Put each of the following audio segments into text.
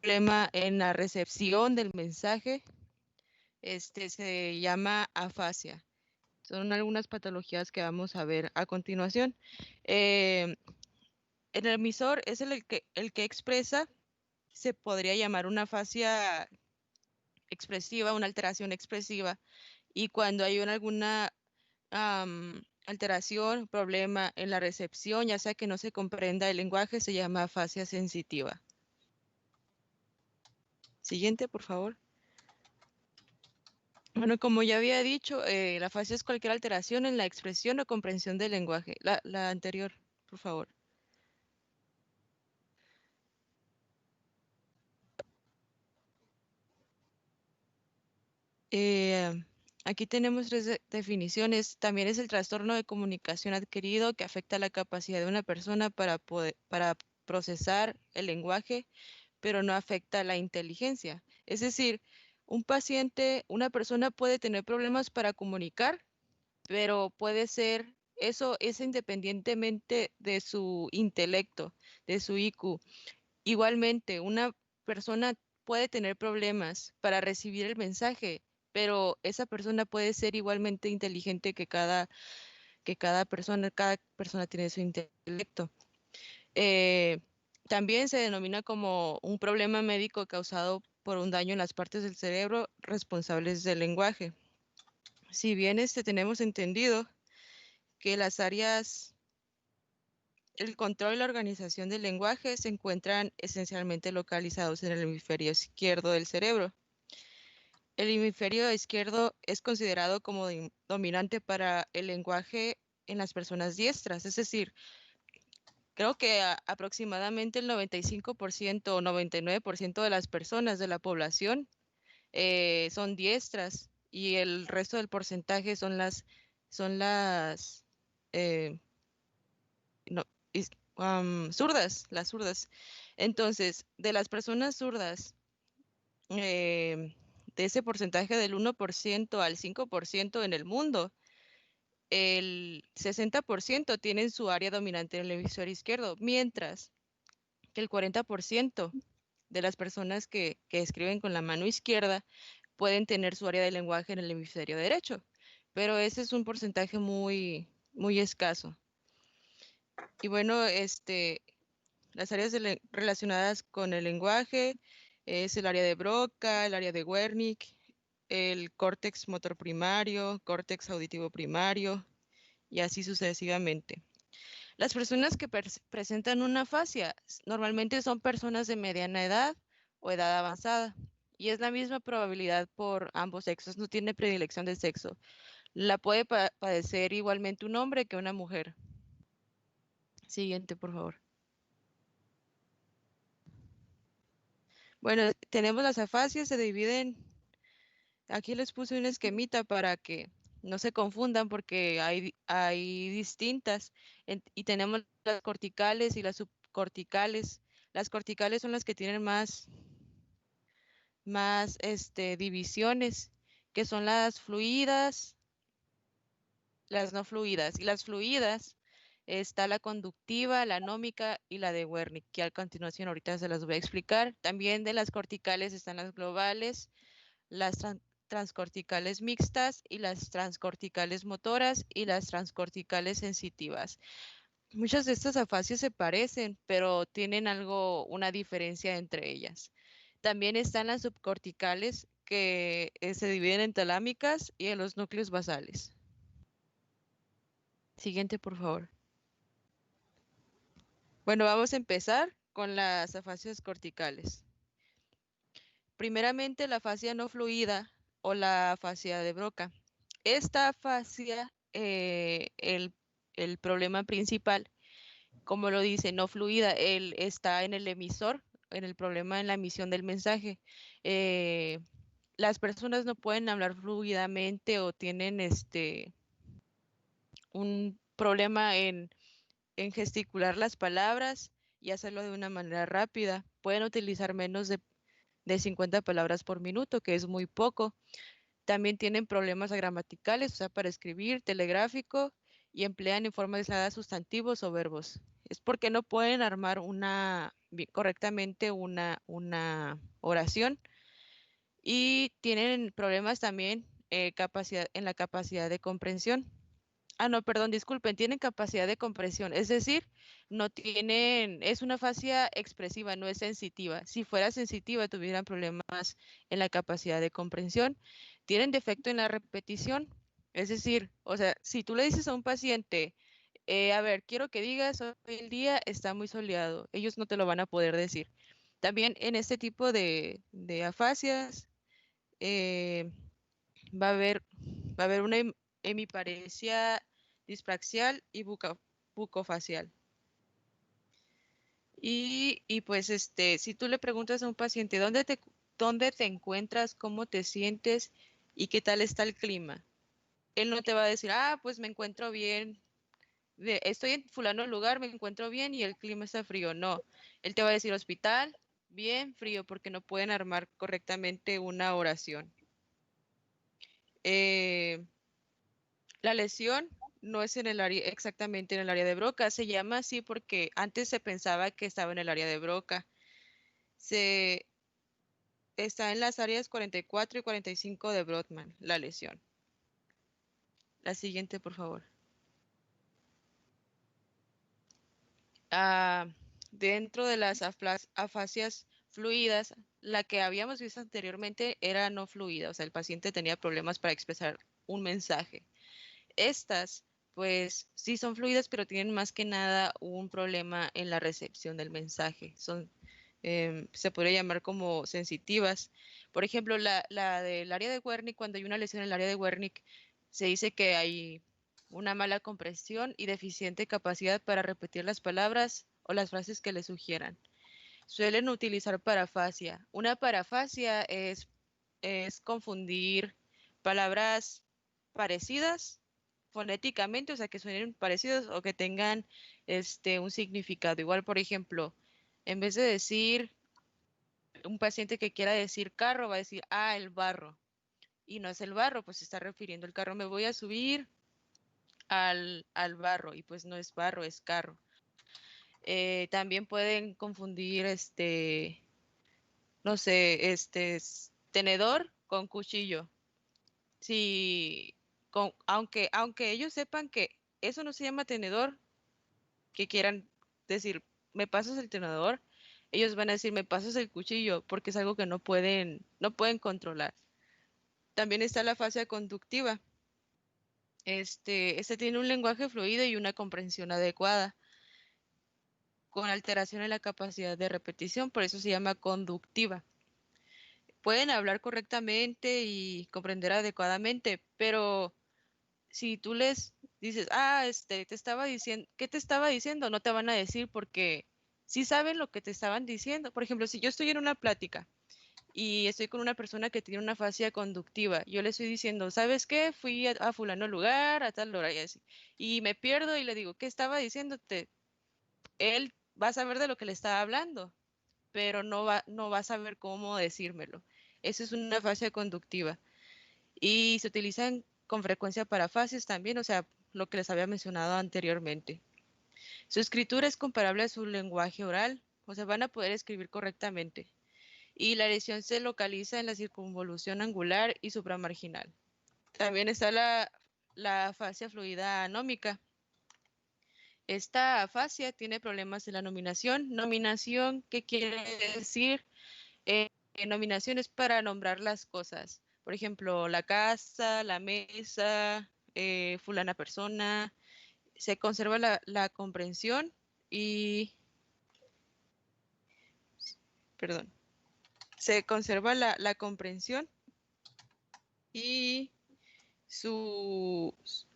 problema en la recepción del mensaje, se llama afasia. Son algunas patologías que vamos a ver a continuación. Eh, el emisor es el que expresa, se podría llamar una afasia expresiva, una alteración expresiva, y cuando hay alguna alteración, problema en la recepción, ya sea que no se comprenda el lenguaje, se llama afasia sensitiva. Siguiente, por favor. Bueno, como ya había dicho, la afasia es cualquier alteración en la expresión o comprensión del lenguaje. La anterior, por favor. Aquí tenemos tres definiciones. También es el trastorno de comunicación adquirido que afecta la capacidad de una persona para procesar el lenguaje, pero no afecta la inteligencia. Es decir, un paciente, una persona puede tener problemas para comunicar, pero puede ser, eso es independientemente de su intelecto, de su IQ. Igualmente, una persona puede tener problemas para recibir el mensaje, pero esa persona puede ser igualmente inteligente que cada persona tiene su intelecto. Eh, También se denomina como un problema médico causado por un daño en las partes del cerebro responsables del lenguaje. Si bien tenemos entendido que las áreas, el control y la organización del lenguaje se encuentran esencialmente localizados en el hemisferio izquierdo del cerebro. El hemisferio izquierdo es considerado como dominante para el lenguaje en las personas diestras, es decir, creo que aproximadamente el 95% o 99% de las personas de la población son diestras y el resto del porcentaje son eh, no, zurdas, las zurdas. Entonces, de las personas zurdas, de ese porcentaje del 1% al 5% en el mundo, el 60% tienen su área dominante en el hemisferio izquierdo, mientras que el 40% de las personas que escriben con la mano izquierda pueden tener su área de lenguaje en el hemisferio derecho. Pero ese es un porcentaje muy escaso. Y bueno, las áreas relacionadas con el lenguaje es el área de Broca, el área de Wernicke, el córtex motor primario, córtex auditivo primario y así sucesivamente. Las personas que presentan una afasia normalmente son personas de mediana edad o edad avanzada y es la misma probabilidad por ambos sexos, no tiene predilección de sexo. La puede padecer igualmente un hombre que una mujer. Siguiente, por favor. Bueno, tenemos las afasias, se dividen. Aquí les puse un esquemita para que no se confundan porque hay distintas. Y tenemos las corticales y las subcorticales. Las corticales son las que tienen más divisiones, que son las fluidas, las no fluidas. Y las fluidas está la conductiva, la anómica y la de Wernicke, que a continuación ahorita se las voy a explicar. También de las corticales están las globales, las transcorticales mixtas y las transcorticales motoras y las transcorticales sensitivas. Muchas de estas afasias se parecen, pero tienen una diferencia entre ellas. También están las subcorticales que se dividen en talámicas y en los núcleos basales. Siguiente, por favor. Bueno, vamos a empezar con las afasias corticales. Primeramente, la afasia no fluida o la afasia de Broca. Esta afasia, el problema principal, como lo dice, no fluida, él está en el emisor, en el problema en la emisión del mensaje. Eh, las personas no pueden hablar fluidamente o tienen un problema en gesticular las palabras y hacerlo de una manera rápida. Pueden utilizar menos de 50 palabras por minuto, que es muy poco. También tienen problemas gramaticales, o sea, para escribir, telegráfico, y emplean en forma aislada sustantivos o verbos. Es porque no pueden armar correctamente una oración y tienen problemas también en la capacidad de comprensión. Ah, no, perdón, disculpen, tienen capacidad de comprensión, es decir, no tienen, es una fascia expresiva, no es sensitiva. Si fuera sensitiva, tuvieran problemas en la capacidad de comprensión. Tienen defecto en la repetición, es decir, o sea, si tú le dices a un paciente, a ver, quiero que digas, hoy el día está muy soleado, ellos no te lo van a poder decir. También en este tipo de afasias, eh, va a haber, va a haber una hemiparesia dispraxial y bucofacial. Y pues si tú le preguntas a un paciente dónde te encuentras, cómo te sientes y qué tal está el clima, él no te va a decir, ah, pues me encuentro bien, estoy en fulano lugar, me encuentro bien y el clima está frío. No, él te va a decir hospital, bien, frío, porque no pueden armar correctamente una oración. Eh, La lesión no es en el área, exactamente en el área de Broca, se llama así porque antes se pensaba que estaba en el área de Broca. Se está en las áreas 44 y 45 de Brodmann, la lesión. La siguiente, por favor. Ah, dentro de las afasias fluidas, la que habíamos visto anteriormente era no fluida, o sea, el paciente tenía problemas para expresar un mensaje. Estas, pues sí son fluidas, pero tienen más que nada un problema en la recepción del mensaje. Se podría llamar como sensitivas. Por ejemplo, la del área de Wernicke, cuando hay una lesión en el área de Wernicke, se dice que hay una mala compresión y deficiente capacidad para repetir las palabras o las frases que le sugieran. Suelen utilizar parafasia. Una parafasia es confundir palabras parecidas fonéticamente, o sea, que suenen parecidos o que tengan un significado. Igual, por ejemplo, en vez de decir un paciente que quiera decir carro, va a decir, ah, el barro. Y no es el barro, pues se está refiriendo al carro. Me voy a subir al barro y pues no es barro, es carro. También pueden confundir no sé, tenedor con cuchillo. Si, aunque ellos sepan que eso no se llama tenedor, que quieran decir, me pasas el tenedor, ellos van a decir, me pasas el cuchillo, porque es algo que no pueden controlar. También está la fase conductiva. Este tiene un lenguaje fluido y una comprensión adecuada, con alteración en la capacidad de repetición, por eso se llama conductiva. Pueden hablar correctamente y comprender adecuadamente, pero si tú les dices, ah, te estaba diciendo, ¿qué te estaba diciendo? No te van a decir porque sí saben lo que te estaban diciendo. Por ejemplo, si yo estoy en una plática y estoy con una persona que tiene una fascia conductiva, yo le estoy diciendo, ¿sabes qué? Fui a fulano lugar, a tal hora y así. Y me pierdo y le digo, ¿qué estaba diciéndote? Él va a saber de lo que le estaba hablando, pero no va a saber cómo decírmelo. Eso es una fascia conductiva. Y se utilizan con frecuencia para fases también, o sea, lo que les había mencionado anteriormente. Su escritura es comparable a su lenguaje oral, o sea, van a poder escribir correctamente. Y la lesión se localiza en la circunvolución angular y supramarginal. También está la fascia fluida anómica. Esta fascia tiene problemas en la nominación. Nominación, ¿qué quiere decir? Nominación es para nombrar las cosas. Por ejemplo, la casa, la mesa, fulana persona. Se conserva la comprensión y, perdón, se conserva la comprensión y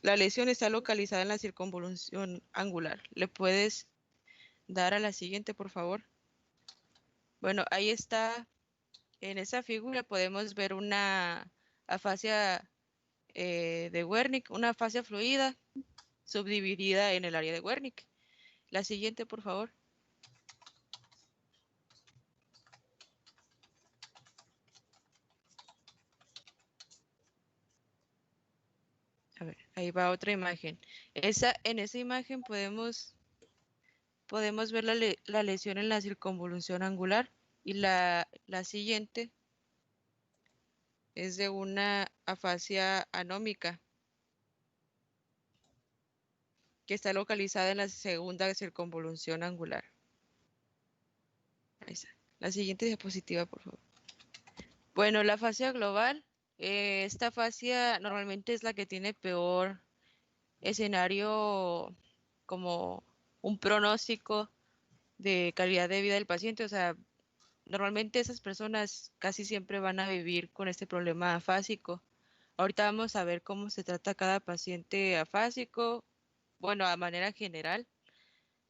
la lesión está localizada en la circunvolución angular. ¿Le puedes dar a la siguiente, por favor? Bueno, ahí está. En esa figura podemos ver una afasia de Wernicke, una afasia fluida subdividida en el área de Wernicke. La siguiente, por favor. A ver, ahí va otra imagen. En esa imagen podemos podemos ver la lesión en la circunvolución angular y la siguiente es de una afasia anómica que está localizada en la segunda circunvolución angular. Ahí está. La siguiente diapositiva, por favor. Bueno, la fascia global, esta fascia normalmente es la que tiene peor escenario como un pronóstico de calidad de vida del paciente. O sea, normalmente esas personas casi siempre van a vivir con este problema afásico. Ahorita vamos a ver cómo se trata cada paciente afásico, bueno, a manera general,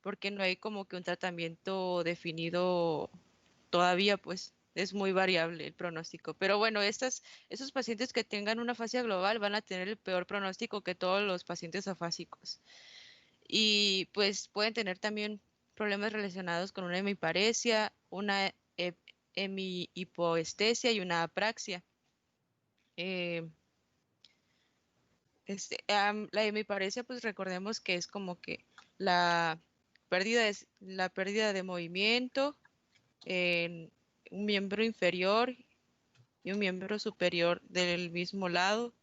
porque no hay como que un tratamiento definido todavía, pues es muy variable el pronóstico. Pero bueno, esos pacientes que tengan una fascia global van a tener el peor pronóstico que todos los pacientes afásicos. Y pues pueden tener también problemas relacionados con una hemiparesia, una hemihipoestesia y una apraxia. Eh, la hemiparesia, pues recordemos que es como que la la pérdida de movimiento en un miembro inferior y un miembro superior del mismo lado.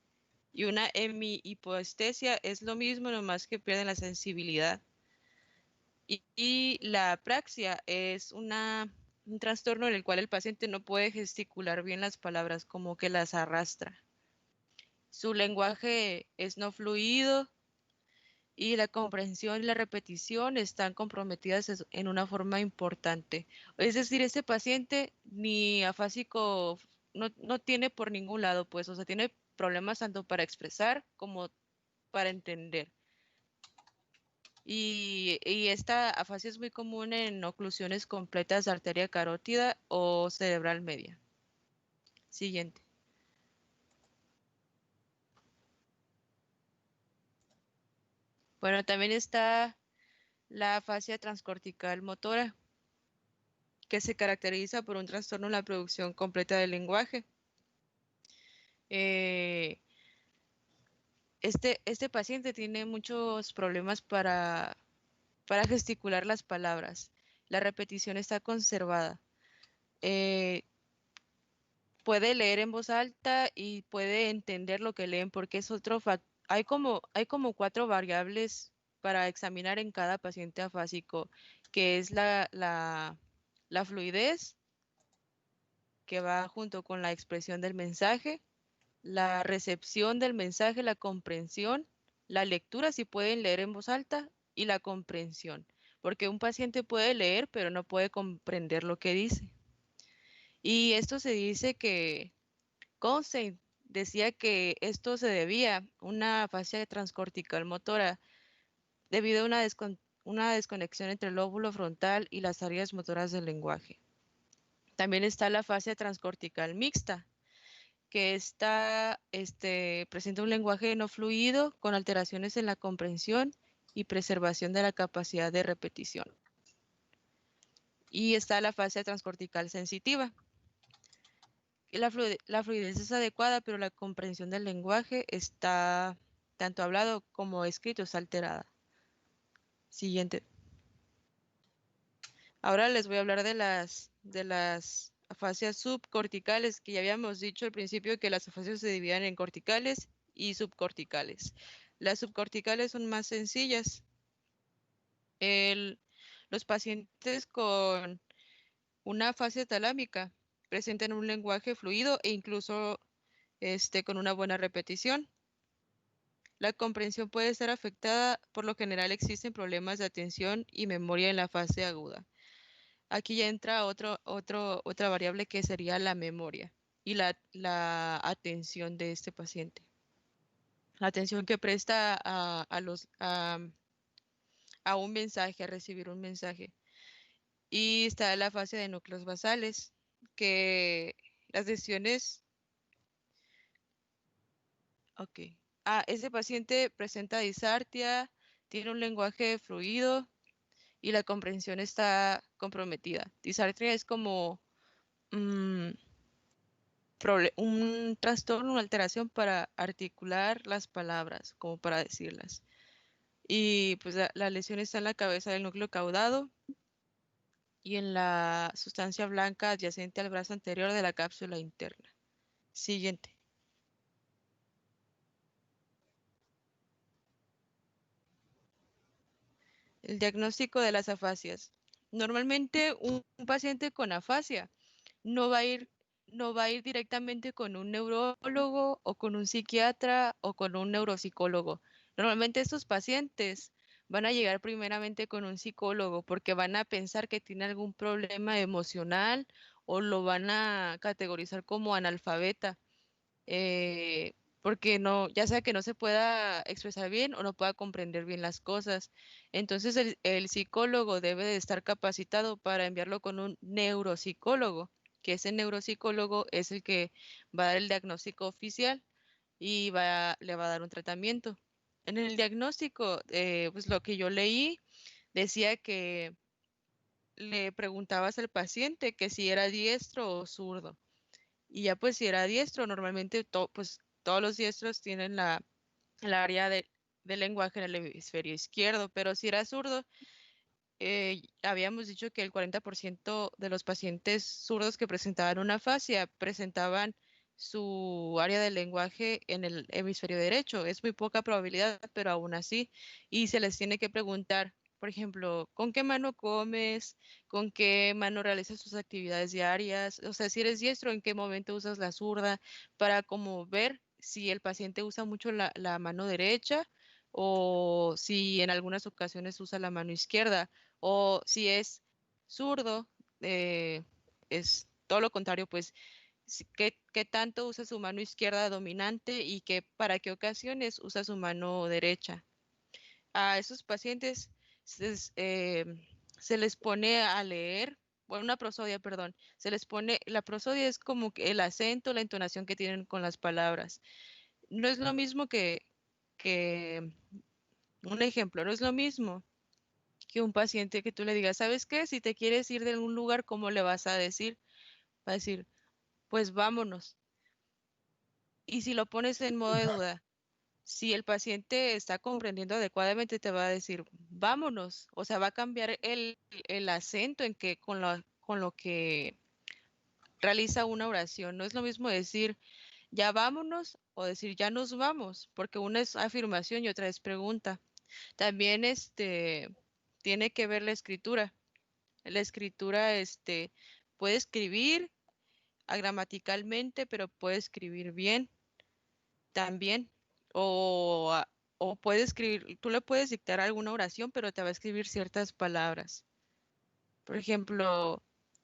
Y una hemihipoestesia es lo mismo, nomás que pierden la sensibilidad. Y la apraxia es un trastorno en el cual el paciente no puede gesticular bien las palabras, como que las arrastra. Su lenguaje es no fluido y la comprensión y la repetición están comprometidas en una forma importante. Es decir, este paciente ni afásico no tiene por ningún lado, pues, o sea, tiene problemas tanto para expresar como para entender. Y esta afasia es muy común en oclusiones completas de arteria carótida o cerebral media. Siguiente. Bueno, también está la afasia transcortical motora, que se caracteriza por un trastorno en la producción completa del lenguaje. Eh, este paciente tiene muchos problemas para gesticular las palabras. La repetición está conservada. Eh, puede leer en voz alta y puede entender lo que leen porque es otro factor. Hay como cuatro variables para examinar en cada paciente afásico, que es la fluidez, que va junto con la expresión del mensaje, la recepción del mensaje, la comprensión, la lectura, si pueden leer en voz alta, y la comprensión, porque un paciente puede leer, pero no puede comprender lo que dice. Y esto se dice que Goldstein decía que esto se debía a una fascia transcortical motora debido a una desconexión entre el lóbulo frontal y las áreas motoras del lenguaje. También está la fascia transcortical mixta, que presenta un lenguaje no fluido con alteraciones en la comprensión y preservación de la capacidad de repetición. Y está la fascia transcortical sensitiva. La fluidez es adecuada, pero la comprensión del lenguaje está, tanto hablado como escrito, está alterada. Siguiente. Ahora les voy a hablar de las afasias subcorticales, que ya habíamos dicho al principio que las afasias se dividen en corticales y subcorticales. Las subcorticales son más sencillas. El- los pacientes con una afasia talámica presentan un lenguaje fluido e incluso con una buena repetición. La comprensión puede ser afectada, por lo general existen problemas de atención y memoria en la fase aguda. Aquí ya entra otra variable que sería la memoria y la atención de este paciente. La atención que presta a un mensaje, a recibir un mensaje. Y está la fase de núcleos basales, que las decisiones, ok. Ese paciente presenta disartia, tiene un lenguaje fluido y la comprensión está comprometida. Disartria es como mm, un trastorno, una alteración para articular las palabras, como para decirlas. Y pues la lesión está en la cabeza del núcleo caudado y en la sustancia blanca adyacente al brazo anterior de la cápsula interna. Siguiente. El diagnóstico de las afasias. Normalmente un paciente con afasia no va a ir, no va a ir directamente con un neurólogo o con un psiquiatra o con un neuropsicólogo. Normalmente estos pacientes van a llegar primeramente con un psicólogo porque van a pensar que tiene algún problema emocional o lo van a categorizar como analfabeta, porque no, ya sea que no se pueda expresar bien o no pueda comprender bien las cosas. Entonces el psicólogo debe de estar capacitado para enviarlo con un neuropsicólogo, que ese neuropsicólogo es el que va a dar el diagnóstico oficial y le va a dar un tratamiento. En el diagnóstico, pues lo que yo leí decía que le preguntabas al paciente que si era diestro o zurdo. Y ya pues si era diestro, normalmente pues todos los diestros tienen el área del lenguaje en el hemisferio izquierdo, pero si era zurdo, habíamos dicho que el 40% de los pacientes zurdos que presentaban una afasia presentaban su área del lenguaje en el hemisferio derecho. Es muy poca probabilidad, pero aún así. Y se les tiene que preguntar, por ejemplo, ¿con qué mano comes? ¿Con qué mano realizas tus actividades diarias? O sea, si eres diestro, ¿en qué momento usas la zurda? Para como ver si el paciente usa mucho la mano derecha o si en algunas ocasiones usa la mano izquierda o si es zurdo, es todo lo contrario, pues qué tanto usa su mano izquierda dominante y para qué ocasiones usa su mano derecha. A esos pacientes se les pone a leer, bueno, una prosodia, perdón, la prosodia es como que el acento, la entonación que tienen con las palabras. No es lo mismo que un ejemplo, no es lo mismo que un paciente que tú le digas, ¿sabes qué? Si te quieres ir de algún lugar, ¿cómo le vas a decir? Va a decir, pues vámonos. Y si lo pones en modo de duda, si el paciente está comprendiendo adecuadamente, te va a decir, vámonos. O sea, va a cambiar el acento en que con lo que realiza una oración. No es lo mismo decir, ya vámonos o decir, ya nos vamos, porque una es afirmación y otra es pregunta. También tiene que ver la escritura. La escritura, puede escribir gramaticalmente, pero puede escribir bien también. O, o puede escribir, tú le puedes dictar alguna oración, pero te va a escribir ciertas palabras. Por ejemplo,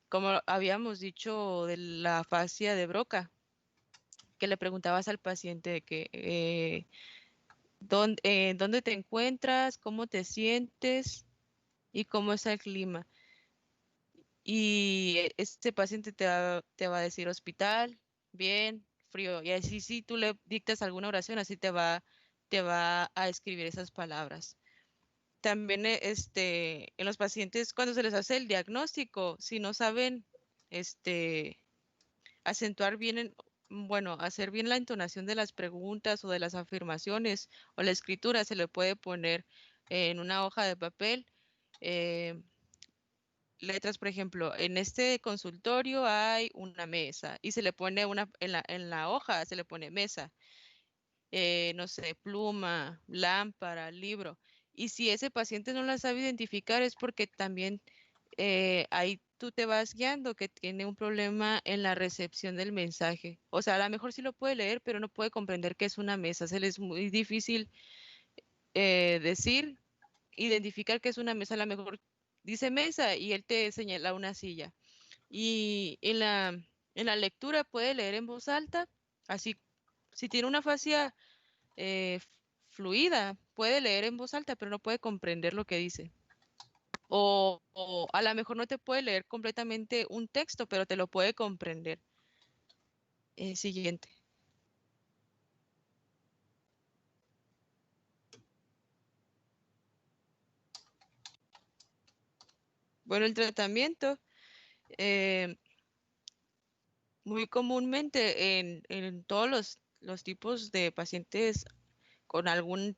como habíamos dicho de la fascia de Broca, que le preguntabas al paciente de que, ¿dónde te encuentras? ¿Cómo te sientes? ¿Y cómo es el clima? Y este paciente te va a decir hospital, bien, frío. Y así si tú le dictas alguna oración, así te va a escribir esas palabras. También en los pacientes, cuando se les hace el diagnóstico, si no saben este, acentuar bien, bueno, hacer bien la entonación de las preguntas o de las afirmaciones o la escritura, se le puede poner en una hoja de papel. eh, letras, por ejemplo, en este consultorio hay una mesa y se le pone en la hoja se le pone mesa, no sé, pluma, lámpara, libro. Y si ese paciente no la sabe identificar es porque también ahí tú te vas guiando que tiene un problema en la recepción del mensaje. O sea, a lo mejor sí lo puede leer, pero no puede comprender que es una mesa. Se le es muy difícil decir, identificar que es una mesa. A lo mejor dice mesa y él te señala una silla. Y en la lectura puede leer en voz alta, así, si tiene una fascia eh, fluida, puede leer en voz alta, pero no puede comprender lo que dice. O a lo mejor no te puede leer completamente un texto, pero te lo puede comprender. Siguiente. Bueno, el tratamiento, eh, muy comúnmente en todos los tipos de pacientes con algún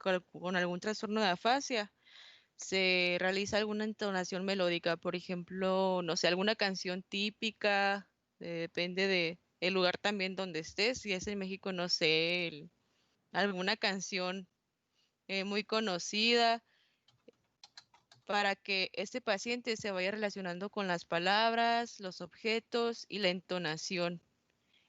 con algún trastorno de afasia, se realiza alguna entonación melódica, por ejemplo, no sé, alguna canción típica, depende de el lugar también donde estés, si es en México, no sé, alguna canción muy conocida para que este paciente se vaya relacionando con las palabras, los objetos y la entonación,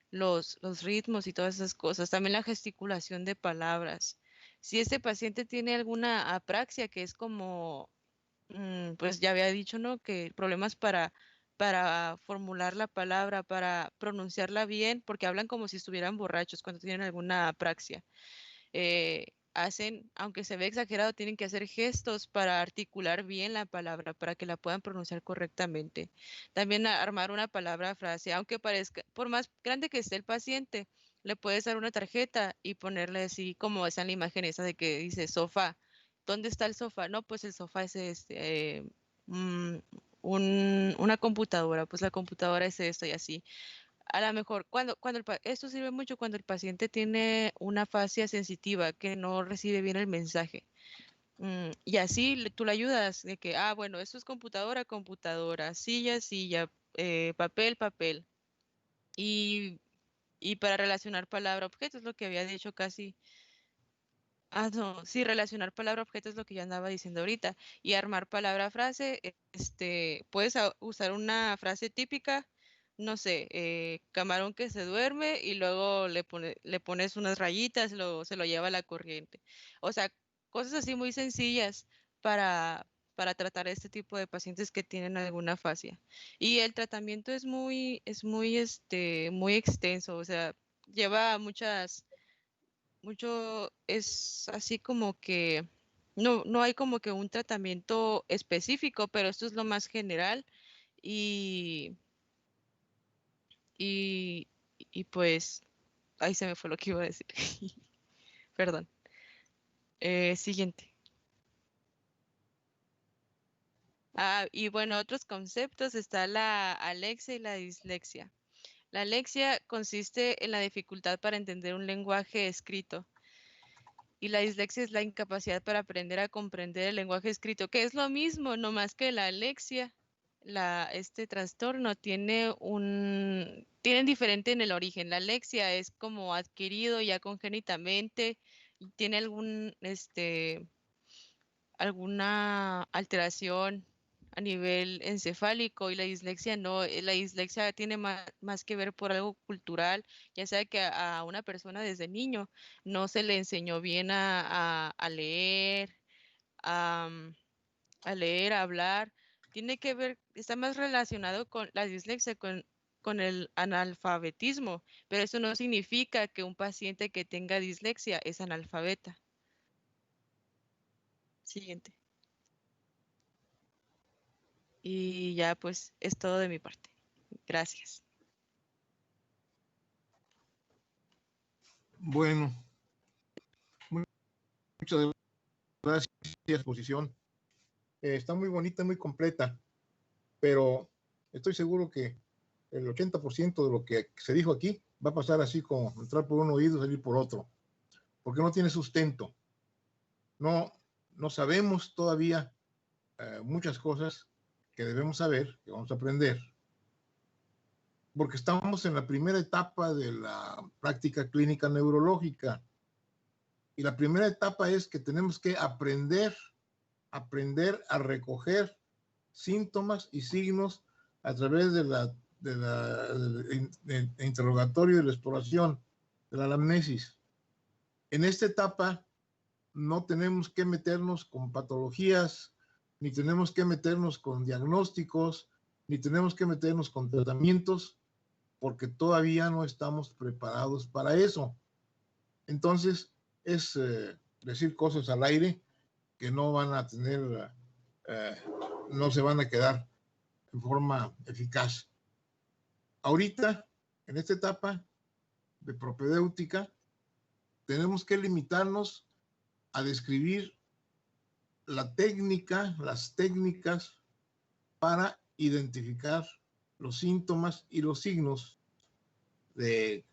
los ritmos y todas esas cosas. También la gesticulación de palabras. Si este paciente tiene alguna apraxia, que es como, pues ya había dicho, ¿no? Que problemas para formular la palabra, para pronunciarla bien, porque hablan como si estuvieran borrachos cuando tienen alguna apraxia. Hacen, aunque se ve exagerado, tienen que hacer gestos para articular bien la palabra, para que la puedan pronunciar correctamente. También armar una palabra frase, aunque parezca, por más grande que esté el paciente, le puedes dar una tarjeta y ponerle así como esa en la imagen esa de que dice sofá. ¿Dónde está el sofá? No, pues el sofá es mm, una computadora, pues la computadora es esto y así. A lo mejor, esto sirve mucho cuando el paciente tiene una fascia sensitiva que no recibe bien el mensaje. Y así tú le ayudas de que, bueno, esto es computadora, computadora, silla, silla, papel, papel. Y, y para relacionar palabra, objeto, es lo que había dicho casi. No, sí, relacionar palabra, objeto es lo que ya andaba diciendo ahorita. Y armar palabra, frase, puedes usar una frase típica, no sé, camarón que se duerme y luego le pones unas rayitas, se lo lleva a la corriente. O sea, cosas así muy sencillas para tratar este tipo de pacientes que tienen alguna fascia. Y el tratamiento muy extenso, o sea, lleva es así como que no hay como que un tratamiento específico, pero esto es lo más general y, y, y pues ahí se me fue lo que iba a decir. Perdón. Siguiente. Y bueno, otros conceptos está la alexia y la dislexia. La alexia consiste en la dificultad para entender un lenguaje escrito. Y la dislexia es la incapacidad para aprender a comprender el lenguaje escrito, que es lo mismo, no más que la alexia. Este trastorno tienen diferente en el origen. La alexia es como adquirido ya congénitamente, y tiene alguna alteración a nivel encefálico y la dislexia no, la dislexia tiene más que ver por algo cultural, ya sea que a una persona desde niño no se le enseñó bien a leer, a, a leer, a hablar, tiene que ver, está más relacionado con la dislexia, con el analfabetismo, pero eso no significa que un paciente que tenga dislexia es analfabeta. Siguiente. Y ya pues es todo de mi parte. Gracias. Bueno, muchas gracias por la exposición. Está muy bonita, muy completa, pero estoy seguro que el 80% de lo que se dijo aquí va a pasar así como entrar por un oído y salir por otro, porque no tiene sustento. No, no sabemos todavía muchas cosas que debemos saber, que vamos a aprender, porque estamos en la primera etapa de la práctica clínica neurológica. Y la primera etapa es que tenemos que aprender a recoger síntomas y signos a través del interrogatorio y la exploración de la anamnesis. En esta etapa no tenemos que meternos con patologías, ni tenemos que meternos con diagnósticos, ni tenemos que meternos con tratamientos, porque todavía no estamos preparados para eso. Entonces, es decir cosas al aire que no van a tener, no se van a quedar en forma eficaz. Ahorita, en esta etapa de propedéutica, tenemos que limitarnos a describir las técnicas para identificar los síntomas y los signos de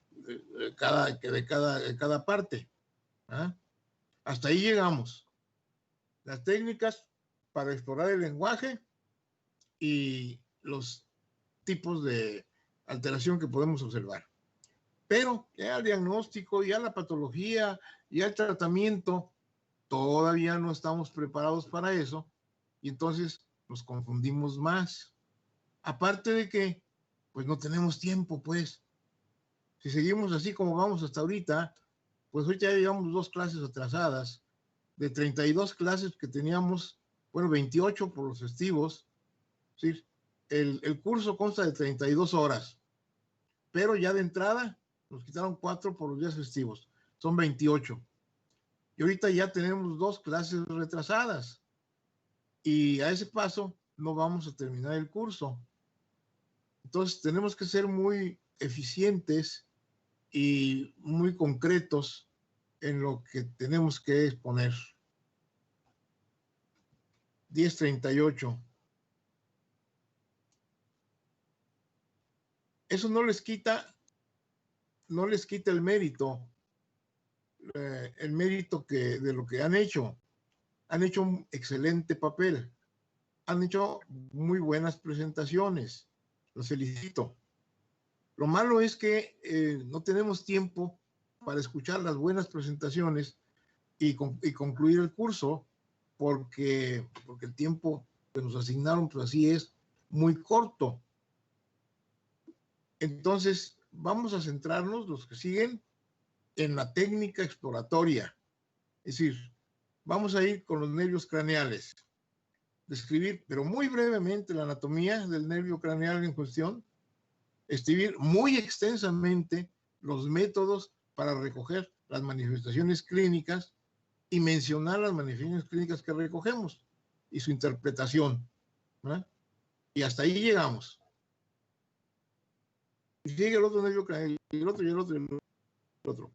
cada parte. ¿Ah? Hasta ahí llegamos. Las técnicas para explorar el lenguaje y los tipos de alteración que podemos observar. Pero ya el diagnóstico, ya la patología, ya el tratamiento, todavía no estamos preparados para eso y entonces nos confundimos más. Aparte de que, pues no tenemos tiempo, pues. Si seguimos así como vamos hasta ahorita, pues hoy ya llevamos 2 clases atrasadas. De 32 clases que teníamos, bueno, 28 por los festivos. ¿Sí? El curso consta de 32 horas, pero ya de entrada nos quitaron 4 por los días festivos. Son 28. Y ahorita ya tenemos 2 clases retrasadas. Y a ese paso no vamos a terminar el curso. Entonces tenemos que ser muy eficientes y muy concretos en lo que tenemos que exponer. 10:38. Eso no les quita el mérito de lo que han hecho. Han hecho un excelente papel. Han hecho muy buenas presentaciones. Los felicito. Lo malo es que no tenemos tiempo para escuchar las buenas presentaciones y concluir el curso porque el tiempo que nos asignaron, pues así es, muy corto. Entonces, vamos a centrarnos, los que siguen, en la técnica exploratoria. Es decir, vamos a ir con los nervios craneales. Describir, pero muy brevemente, la anatomía del nervio craneal en cuestión. Escribir muy extensamente los métodos para recoger las manifestaciones clínicas y mencionar las manifestaciones clínicas que recogemos y su interpretación. ¿Verdad? Y hasta ahí llegamos. Y sigue el otro nervio craneal, y el otro, y el otro, y el otro.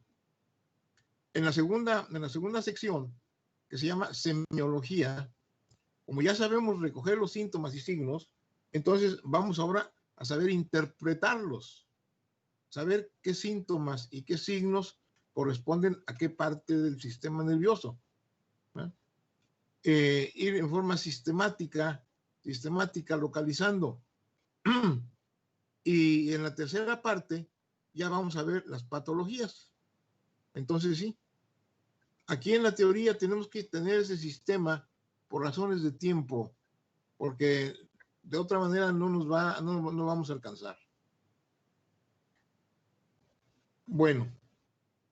En la segunda sección, que se llama semiología, como ya sabemos recoger los síntomas y signos, entonces vamos ahora a saber interpretarlos, saber qué síntomas y qué signos corresponden a qué parte del sistema nervioso. Ir en forma sistemática localizando. Y en la tercera parte ya vamos a ver las patologías. Entonces sí, aquí en la teoría tenemos que tener ese sistema por razones de tiempo, porque de otra manera no vamos a alcanzar. Bueno,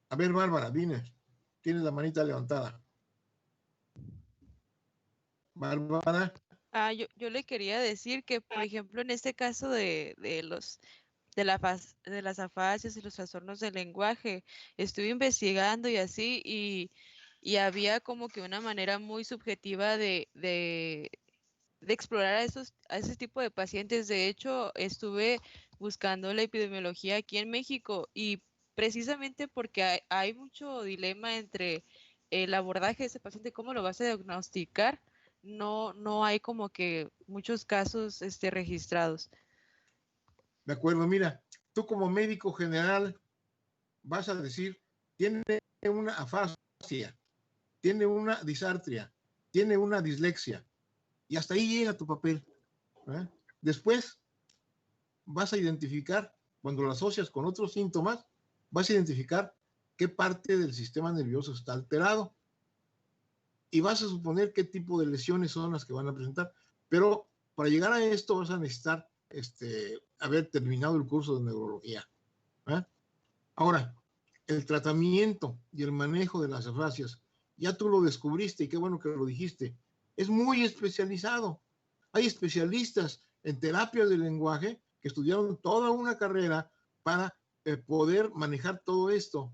a ver, Bárbara, dime, tienes la manita levantada. Bárbara. Yo le quería decir que, por ejemplo, en este caso de las afasias y los trastornos del lenguaje, estuve investigando y así, y había como que una manera muy subjetiva de explorar a ese tipo de pacientes. De hecho, estuve buscando la epidemiología aquí en México y precisamente porque hay mucho dilema entre el abordaje de ese paciente, cómo lo vas a diagnosticar, no hay como que muchos casos registrados. De acuerdo, mira, tú como médico general vas a decir, tiene una afasia, tiene una disartria, tiene una dislexia, y hasta ahí llega tu papel. Después vas a identificar, cuando lo asocias con otros síntomas, vas a identificar qué parte del sistema nervioso está alterado y vas a suponer qué tipo de lesiones son las que van a presentar. Pero para llegar a esto vas a necesitar haber terminado el curso de neurología. Ahora, el tratamiento y el manejo de las afasias, ya tú lo descubriste y qué bueno que lo dijiste, es muy especializado. Hay especialistas en terapia del lenguaje que estudiaron toda una carrera para poder manejar todo esto.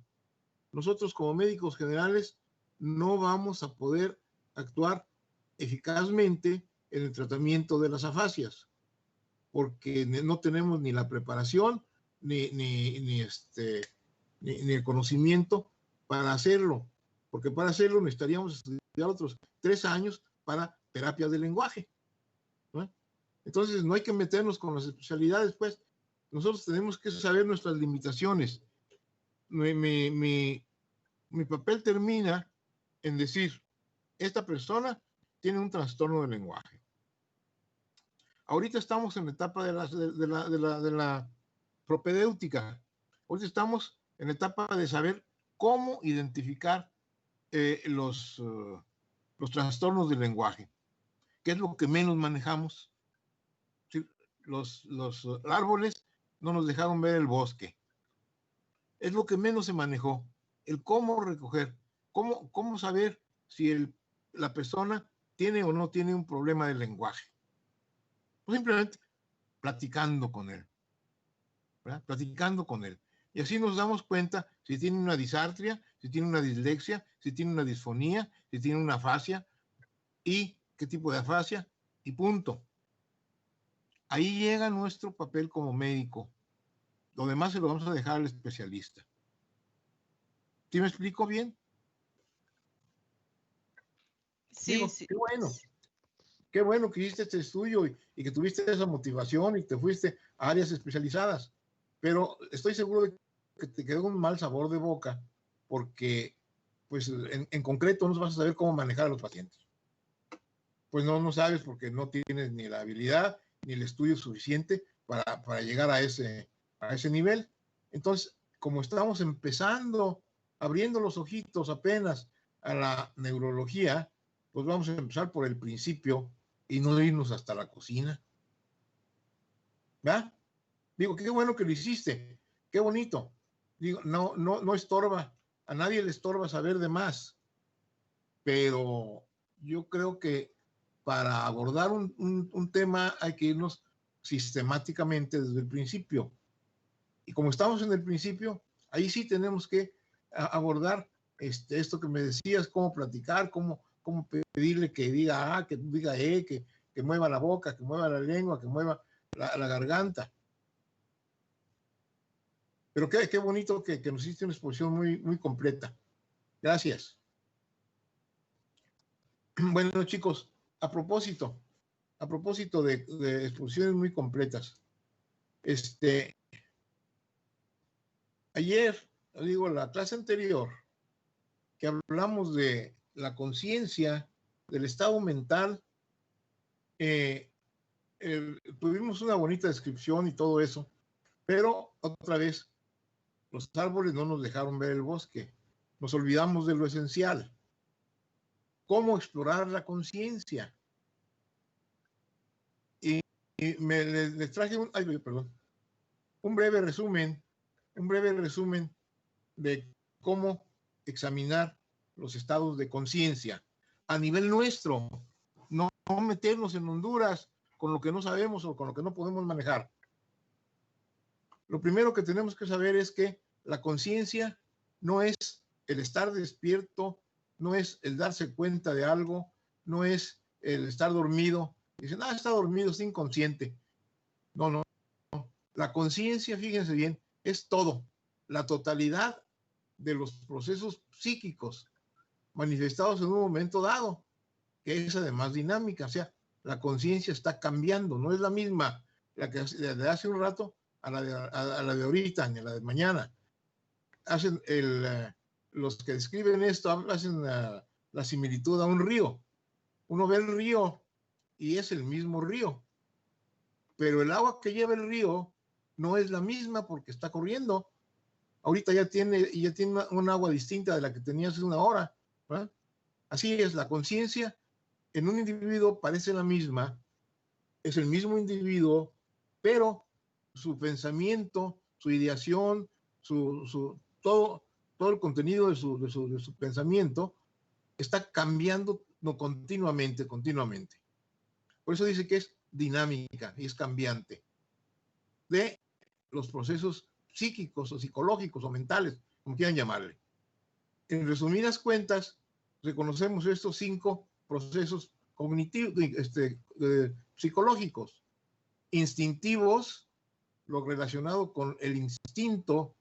Nosotros como médicos generales no vamos a poder actuar eficazmente en el tratamiento de las afasias, porque no tenemos ni la preparación ni el conocimiento para hacerlo, porque para hacerlo necesitaríamos estudiar otros 3 años para terapia del lenguaje. Entonces no hay que meternos con las especialidades, pues nosotros tenemos que saber nuestras limitaciones. Mi papel termina en decir, esta persona tiene un trastorno del lenguaje. Ahorita estamos en la etapa de la propedéutica. Ahorita estamos en la etapa de saber cómo identificar los trastornos del lenguaje, que es lo que menos manejamos. ¿Sí? Los árboles no nos dejaron ver el bosque. Es lo que menos se manejó, el cómo recoger, cómo saber si la persona tiene o no tiene un problema de lenguaje. Pues simplemente platicando con él, ¿verdad? Platicando con él. Y así nos damos cuenta si tiene una disartria, si tiene una dislexia, si tiene una disfonía, si tiene una afasia y qué tipo de afasia y punto. Ahí llega nuestro papel como médico. Lo demás se lo vamos a dejar al especialista. ¿Sí me explico bien? Sí, Digo, sí. qué bueno que hiciste este estudio y que tuviste esa motivación y te fuiste a áreas especializadas. Pero estoy seguro de que te quedó un mal sabor de boca porque, pues, en concreto no vas a saber cómo manejar a los pacientes. Pues no sabes porque no tienes ni la habilidad ni el estudio suficiente para llegar a ese nivel. Entonces, como estamos empezando, abriendo los ojitos apenas a la neurología, pues vamos a empezar por el principio y no irnos hasta la cocina. ¿Verdad? Digo, qué bueno que lo hiciste, qué bonito. Digo, no estorba, a nadie le estorba saber de más, pero yo creo que para abordar un tema hay que irnos sistemáticamente desde el principio. Y como estamos en el principio, ahí sí tenemos que abordar esto que me decías, cómo platicar, cómo pedirle que diga A, que diga E, que mueva la boca, que mueva la lengua, que mueva la garganta. Pero qué bonito que nos hiciste una exposición muy completa. Gracias. Bueno, chicos, a propósito de exposiciones muy completas, ayer, digo, la clase anterior, que hablamos de la conciencia, del estado mental, tuvimos una bonita descripción y todo eso, pero otra vez, los árboles no nos dejaron ver el bosque, nos olvidamos de lo esencial. ¿Cómo explorar la conciencia? Y les traje un breve resumen de cómo examinar los estados de conciencia a nivel nuestro, no meternos en Honduras con lo que no sabemos o con lo que no podemos manejar. Lo primero que tenemos que saber es que la conciencia no es el estar despierto, no es el darse cuenta de algo, no es el estar dormido. Dicen, está dormido, está inconsciente. No. La conciencia, fíjense bien, es todo, la totalidad de los procesos psíquicos manifestados en un momento dado, que es además dinámica. O sea, la conciencia está cambiando, no es la misma la que de hace un rato a la de ahorita, ni a la de mañana. Hacen los que describen esto hacen la similitud a un río. Uno ve el río y es el mismo río, pero el agua que lleva el río no es la misma porque está corriendo. Ahorita ya tiene un agua distinta de la que tenía hace una hora, ¿verdad? Así es, la conciencia en un individuo parece la misma, es el mismo individuo, pero su pensamiento, su ideación, todo el contenido de su pensamiento está cambiando continuamente. Por eso dice que es dinámica y es cambiante de los procesos psíquicos o psicológicos o mentales, como quieran llamarle. En resumidas cuentas, reconocemos estos 5 procesos cognitivos, psicológicos, instintivos, lo relacionado con el instinto.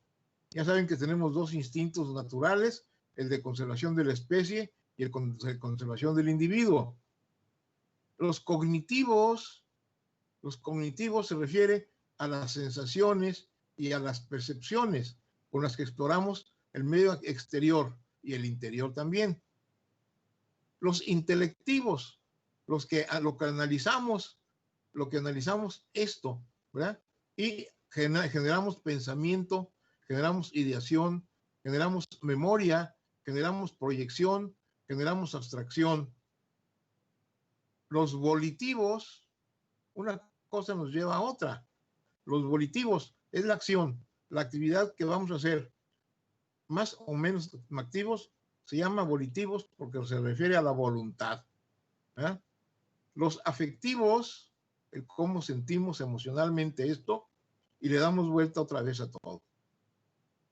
Ya saben que tenemos 2 instintos naturales, el de conservación de la especie y el de conservación del individuo. Los cognitivos se refiere a las sensaciones y a las percepciones con las que exploramos el medio exterior y el interior también. Los intelectivos, lo que analizamos esto, ¿verdad? Y generamos pensamiento, generamos ideación, generamos memoria, generamos proyección, generamos abstracción. Los volitivos, una cosa nos lleva a otra. Los volitivos es la acción, la actividad que vamos a hacer. Más o menos activos se llama volitivos porque se refiere a la voluntad. ¿Eh? Los afectivos, el cómo sentimos emocionalmente esto, y le damos vuelta otra vez a todo.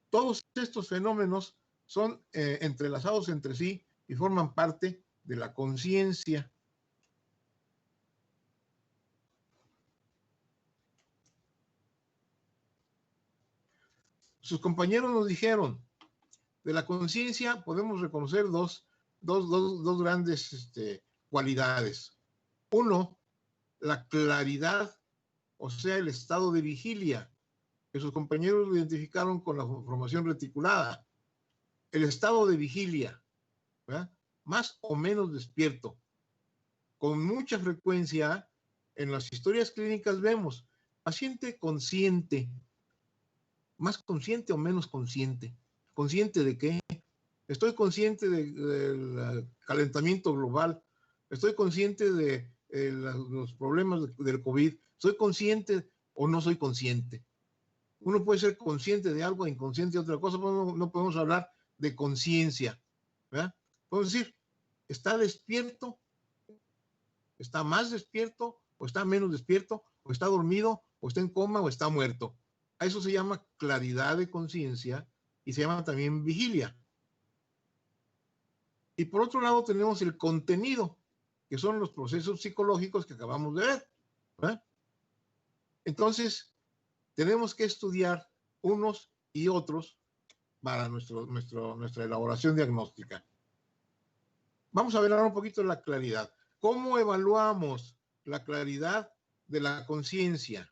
Todos estos fenómenos son entrelazados entre sí y forman parte de la conciencia. Sus compañeros nos dijeron, de la conciencia podemos reconocer dos grandes cualidades. Uno, la claridad, o sea, el estado de vigilia, que sus compañeros lo identificaron con la formación reticulada. El estado de vigilia, ¿verdad? Más o menos despierto. Con mucha frecuencia, en las historias clínicas vemos paciente consciente, más consciente o menos consciente. ¿Consciente de qué? Estoy consciente del calentamiento global, estoy consciente de los problemas del COVID, soy consciente o no soy consciente. Uno puede ser consciente de algo, inconsciente de otra cosa, pero no podemos hablar de conciencia. Podemos decir, está despierto, está más despierto, o está menos despierto, o está dormido, o está en coma, o está muerto. A eso se llama claridad de conciencia y se llama también vigilia. Y por otro lado tenemos el contenido, que son los procesos psicológicos que acabamos de ver. Entonces, tenemos que estudiar unos y otros para nuestra elaboración diagnóstica. Vamos a ver ahora un poquito la claridad. ¿Cómo evaluamos la claridad de la conciencia?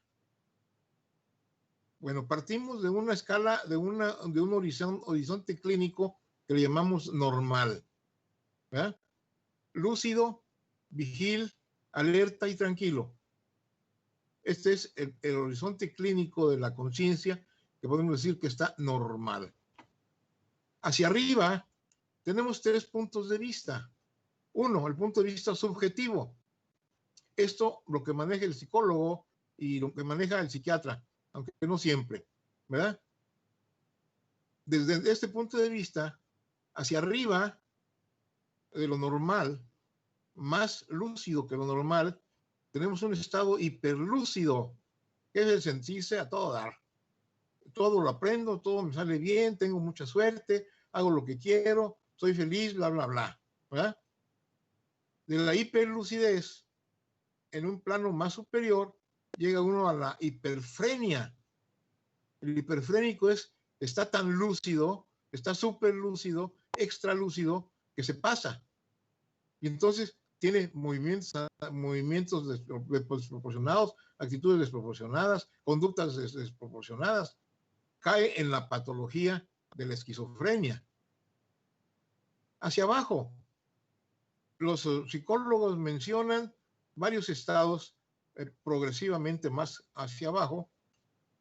Bueno, partimos de una escala, de un horizonte clínico que le llamamos normal. ¿Verdad? Lúcido, vigil, alerta y tranquilo. Este es el horizonte clínico de la conciencia que podemos decir que está normal. Hacia arriba tenemos 3 puntos de vista. Uno, el punto de vista subjetivo. Esto lo que maneja el psicólogo y lo que maneja el psiquiatra, aunque no siempre, ¿verdad? Desde este punto de vista, hacia arriba de lo normal, más lúcido que lo normal, tenemos un estado hiperlúcido, que es el sentirse a todo dar. Todo lo aprendo, todo me sale bien, tengo mucha suerte, hago lo que quiero, soy feliz, bla, bla, bla. ¿Verdad? De la hiperlucidez, en un plano más superior, llega uno a la hiperfrenia. El hiperfrénico está tan lúcido, está súper lúcido, extra lúcido, que se pasa. Y entonces tiene movimientos desproporcionados, actitudes desproporcionadas, conductas desproporcionadas. Cae en la patología de la esquizofrenia. Hacia abajo, los psicólogos mencionan varios estados progresivamente más hacia abajo,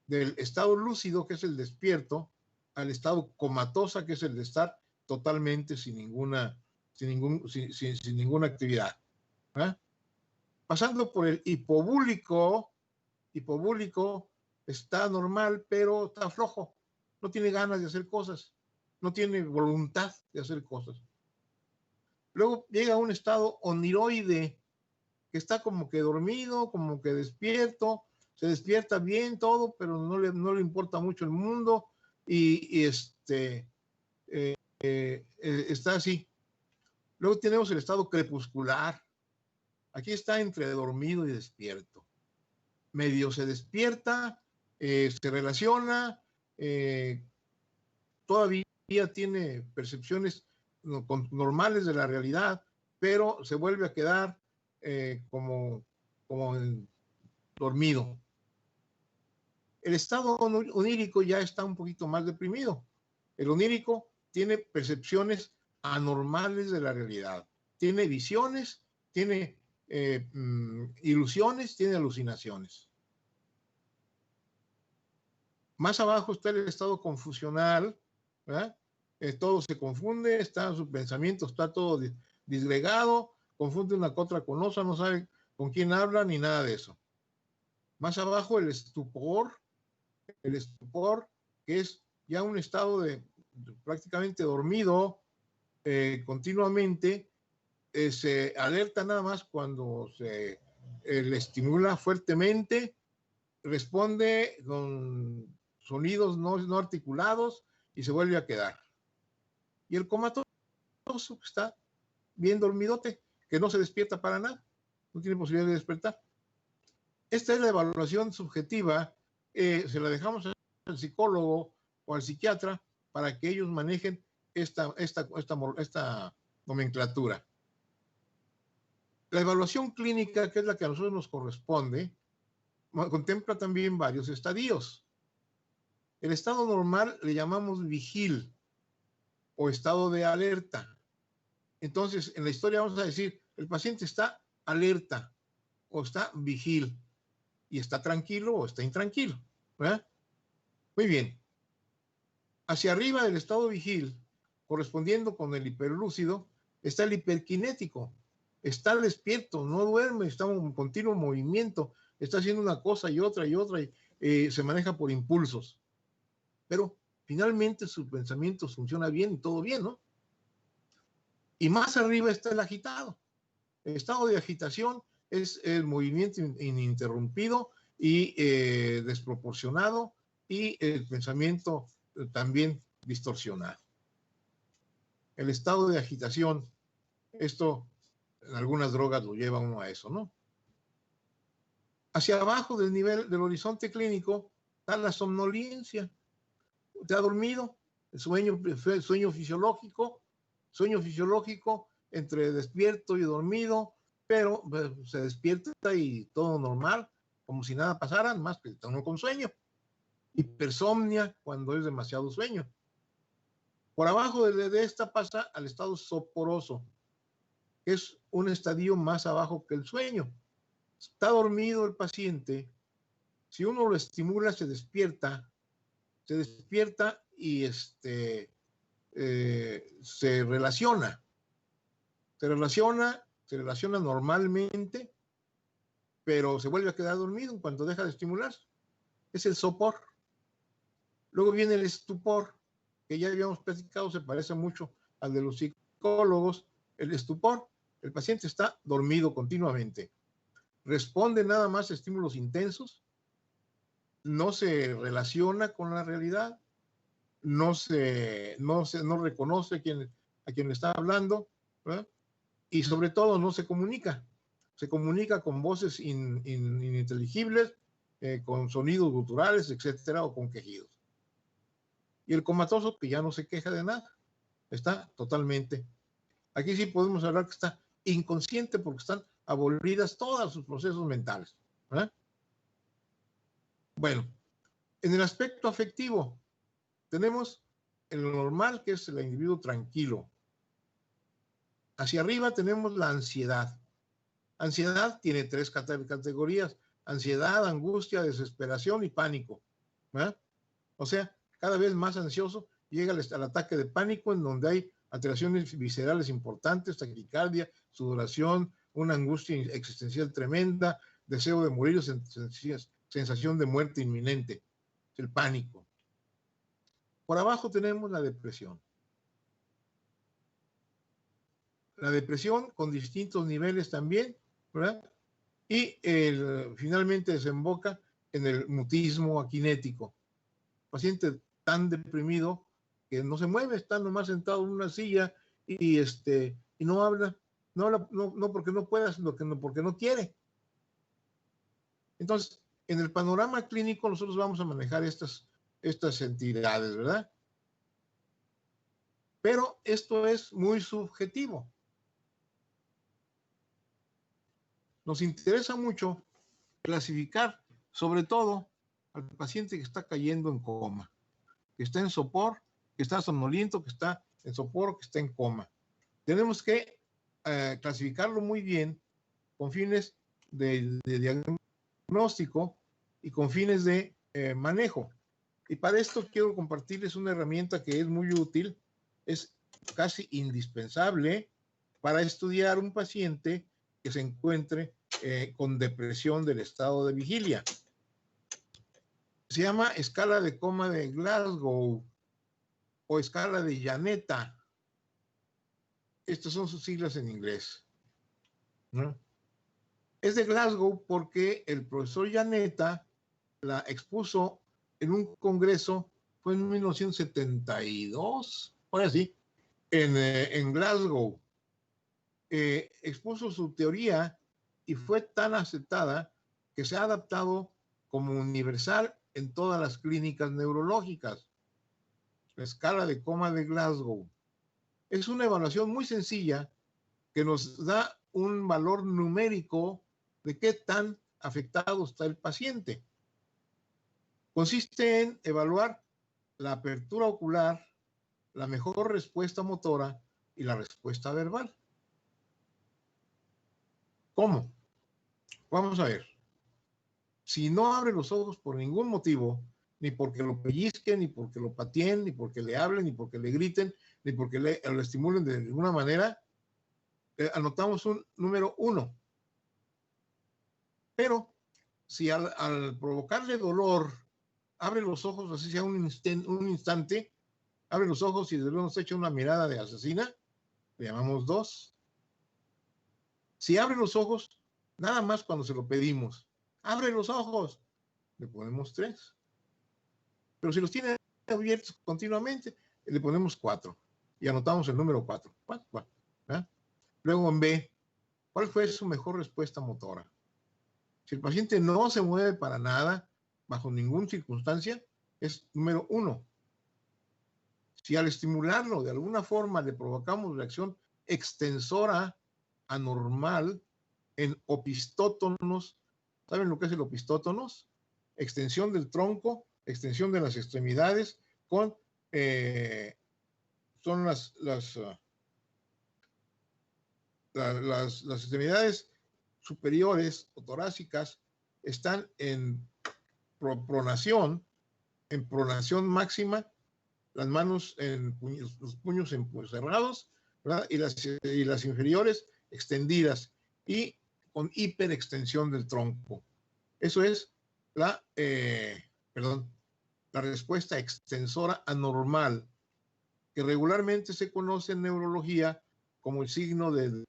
del estado lúcido, que es el despierto, al estado comatosa, que es el de estar totalmente sin ninguna actividad. ¿Eh? Pasando por el hipobúlico está normal, pero está flojo, no tiene ganas de hacer cosas, no tiene voluntad de hacer cosas. Luego llega a un estado oniroide, que está como que dormido, como que despierto, se despierta bien todo, pero no le importa mucho el mundo y está así. Luego tenemos el estado crepuscular. Aquí está entre dormido y despierto. Medio se despierta, se relaciona, todavía tiene percepciones normales de la realidad, pero se vuelve a quedar como dormido. El estado onírico ya está un poquito más deprimido. El onírico tiene percepciones anormales de la realidad, tiene visiones, tiene ilusiones, tiene alucinaciones. Más abajo está el estado confusional, ¿verdad? Todo se confunde, su pensamiento está todo disgregado, confunde una cosa con otra, no sabe con quién habla ni nada de eso. Más abajo el estupor, que es ya un estado de prácticamente dormido continuamente, se alerta nada más cuando se le estimula fuertemente, responde con sonidos no articulados y se vuelve a quedar. Y el comatoso está bien dormidote, que no se despierta para nada, no tiene posibilidad de despertar. Esta es la evaluación subjetiva, se la dejamos al psicólogo o al psiquiatra para que ellos manejen esta nomenclatura. La evaluación clínica, que es la que a nosotros nos corresponde, contempla también varios estadios. El estado normal le llamamos vigil o estado de alerta. Entonces, en la historia vamos a decir, el paciente está alerta o está vigil y está tranquilo o está intranquilo, ¿verdad? Muy bien. Hacia arriba del estado vigil, correspondiendo con el hiperlúcido, está el hiperkinético. Está despierto, no duerme, está en continuo movimiento, está haciendo una cosa y otra y se maneja por impulsos. Pero finalmente su pensamiento funciona bien y todo bien, ¿no? Y más arriba está el agitado. El estado de agitación es el movimiento ininterrumpido y desproporcionado y el pensamiento también distorsionado. El estado de agitación, esto en algunas drogas lo lleva uno a eso, ¿no? Hacia abajo del nivel del horizonte clínico está la somnolencia. ¿Te ha dormido? El sueño fisiológico entre despierto y dormido, pero se despierta y todo normal, como si nada pasara, más que está uno con sueño. Hipersomnia cuando es demasiado sueño. Por abajo de esta pasa al estado soporoso, que es un estadio más abajo que el sueño. Está dormido el paciente, si uno lo estimula se despierta y se relaciona normalmente, pero se vuelve a quedar dormido en cuanto deja de estimularse. Es el sopor. Luego viene el estupor, que ya habíamos platicado, se parece mucho al de los psicólogos. El estupor, el paciente está dormido continuamente. Responde nada más a estímulos intensos, no se relaciona con la realidad, no reconoce a quien le está hablando, ¿verdad? Y sobre todo no se comunica. Se comunica con voces ininteligibles, con sonidos guturales, etcétera, o con quejidos. Y el comatoso, que ya no se queja de nada, está totalmente. Aquí sí podemos hablar que está inconsciente porque están abolidas todos sus procesos mentales, ¿verdad? Bueno, en el aspecto afectivo, tenemos el normal, que es el individuo tranquilo. Hacia arriba tenemos la ansiedad. Ansiedad tiene 3 categorías: ansiedad, angustia, desesperación y pánico, ¿verdad? O sea, cada vez más ansioso, llega al ataque de pánico, en donde hay alteraciones viscerales importantes, taquicardia, sudoración, una angustia existencial tremenda, deseo de morir, sensación de muerte inminente, el pánico. Por abajo tenemos la depresión. La depresión con distintos niveles también, ¿verdad? Y finalmente desemboca en el mutismo akinético. Paciente tan deprimido que no se mueve, está nomás sentado en una silla y no habla, no porque no pueda, sino porque no quiere. Entonces, en el panorama clínico nosotros vamos a manejar estas entidades, ¿verdad? Pero esto es muy subjetivo. Nos interesa mucho clasificar, sobre todo, al paciente que está cayendo en coma, que está en sopor, que está somnoliento, que está en sopor, que está en coma. Tenemos que clasificarlo muy bien con fines de diagnóstico y con fines de manejo. Y para esto quiero compartirles una herramienta que es muy útil, es casi indispensable para estudiar un paciente que se encuentre con depresión del estado de vigilia. Se llama escala de coma de Glasgow o escala de Janetta. Estas son sus siglas en inglés, ¿no? Es de Glasgow porque el profesor Janetta la expuso en un congreso, fue en 1972, ahora sí, en Glasgow. Expuso su teoría y fue tan aceptada que se ha adaptado como universal en todas las clínicas neurológicas. La escala de coma de Glasgow es una evaluación muy sencilla que nos da un valor numérico de qué tan afectado está el paciente. Consiste en evaluar la apertura ocular, la mejor respuesta motora y la respuesta verbal. ¿Cómo? Vamos a ver. Si no abre los ojos por ningún motivo, ni porque lo pellizquen, ni porque lo pateen, ni porque le hablen, ni porque le griten, ni porque lo estimulen de ninguna manera, anotamos un número 1. Pero si al provocarle dolor abre los ojos, así sea un instante, abre los ojos y de luego nos echa una mirada de asesina, le llamamos 2. Si abre los ojos, nada más cuando se lo pedimos, abre los ojos, le ponemos 3. Pero si los tiene abiertos continuamente, le ponemos 4 y anotamos el número 4. ¿Eh? Luego en B, ¿cuál fue su mejor respuesta motora? Si el paciente no se mueve para nada, bajo ninguna circunstancia, es número 1. Si al estimularlo de alguna forma le provocamos reacción extensora anormal en opistótonos, ¿saben lo que es el opistótonos? Extensión del tronco, extensión de las extremidades, son las extremidades superiores o torácicas están en pronación máxima, las manos en puños, los puños cerrados, ¿verdad? Y las inferiores extendidas y con hiperextensión del tronco. Eso es la respuesta extensora anormal, que regularmente se conoce en neurología como el signo de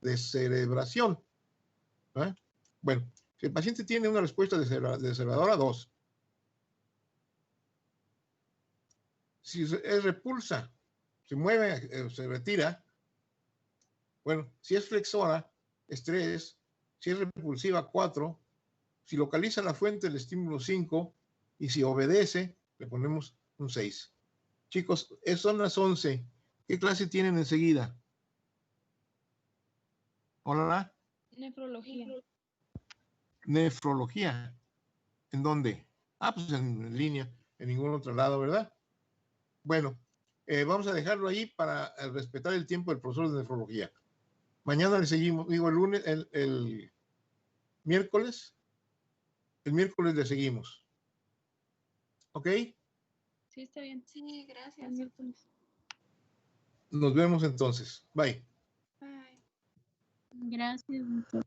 descerebración. ¿Eh? Bueno, si el paciente tiene una respuesta descerebradora, 2. Si es repulsa, se mueve, se retira. Bueno, si es flexora, es 3. Si es repulsiva, 4. Si localiza la fuente del estímulo, 5. Y si obedece, le ponemos un 6. Chicos, son las 11. ¿Qué clase tienen enseguida? Hola. Nefrología. Nefrología. ¿En dónde? Pues en línea, en ningún otro lado, ¿verdad? Bueno, vamos a dejarlo ahí para respetar el tiempo del profesor de nefrología. Mañana le seguimos, digo, el lunes, el miércoles. El miércoles le seguimos. ¿Ok? Sí, está bien. Sí, gracias. Nos vemos entonces. Bye. Bye. Gracias, doctor.